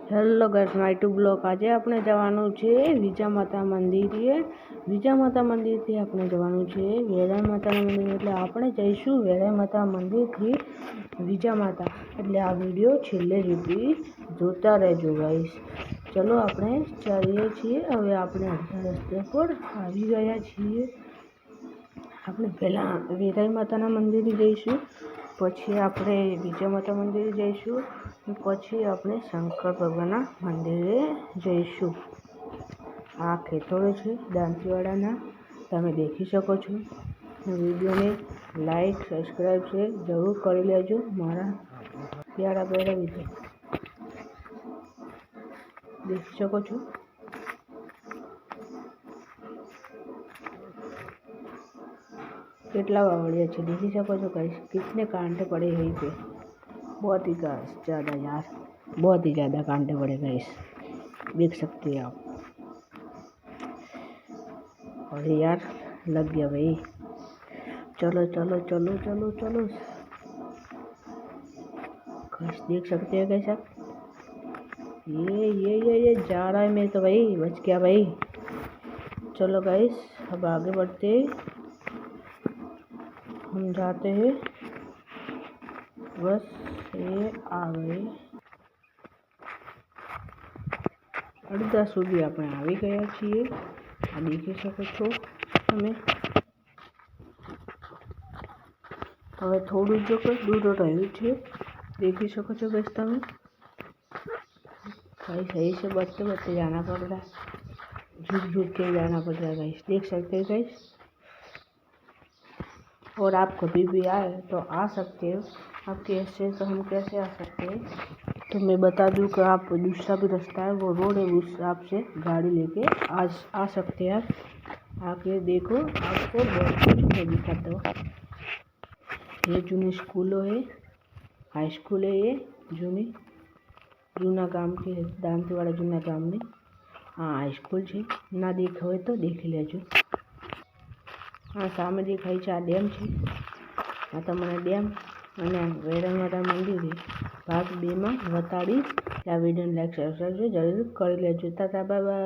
Hello guys, my to blog. આજે આપણે જવાનું છે વિજા માતા મંદિરે. વિજા માતા મંદિરથી આપણે જવાનું છે વેરાઈ માતાના મંદિર. એટલે આપણે જઈશું વેરાઈ માતા મંદિરથી વિજા માતા. એટલે આ વિડીયો છેલ્લે સુધી જોતા રહેજો ગાઈસ. ચલો આપણે ચાલીએ છીએ. હવે આપણે અડધા રસ્તે પર આવી ગયા છીએ. આપણે પહેલાં વેરાઈ માતાના મંદિરે જઈશું, પછી આપણે વિજા માતા મંદિરે જઈશું, પછી આપણે શંકર ભગવાનના મંદિરે જઈશું. આ ખેતરો છે દાંતીવાડાના, તમે દેખી શકો છો. વિડીયોને લાઈક સબસ્ક્રાઈબ છે જરૂર કરી લેજો. મારા પ્યારા વિડીયો દેખી શકો છો. कितना बढ़िया है, देखी सको છો गाइस. कितने कांटे पड़े यहीं पे, बहुत ही ज़्यादा यार, बहुत ही ज़्यादा कांटे पड़े गाइस, देख सकते हैं आप. और यार लग गया भाई. चलो चलो चलो चलो चलो गाइस, देख सकते हैं गाइस आप. ये जा रहा है मेरे तो भाई, बच गया भाई. चलो गाइस, अब आगे बढ़ते हम जाते हैं. बस ये आ गए. અડધા સુધી આપણે આવી ગયા છીએ. આ દેખી શકો છો તમે. હવે થોડું જો દૂર રહ્યું છે, देखी सको છો गाइस તમે. गाइस सही से बचते जाना पड़ रहा है, झुक के जाना पड़ रहा है गाइस, देख सकते हैं गाइस. और आप कभी भी आए तो आ सकते हो. आप कैसे, तो हम कैसे आ सकते हैं, तो मैं बता दूं कि आप दूसरा भी रास्ता है, वो रोड है, उस हिसाब से गाड़ी लेके आ सकते हैं आप. आके देखो, आपको बहुत कुछ मैं दिखाता हूँ. ये जूनी स्कूलों है, हाई स्कूल है ये जूनी, जूना गाम के दांतीवाड़ा जूना गाम में. हाँ, हाई स्कूल है, ना देखा हो तो देखी लेजो. हाँ, सामे देखाय છે આ ડેમ છે. આ તમને ડેમ અને વેરાઈ માતા મંદિરે ભાગ 2માં બતાડીશ. આ વિડીયોને લાઈક સબસ્ક્રાઈબ જરૂર કરી લેજો. તાતા બાય બાય.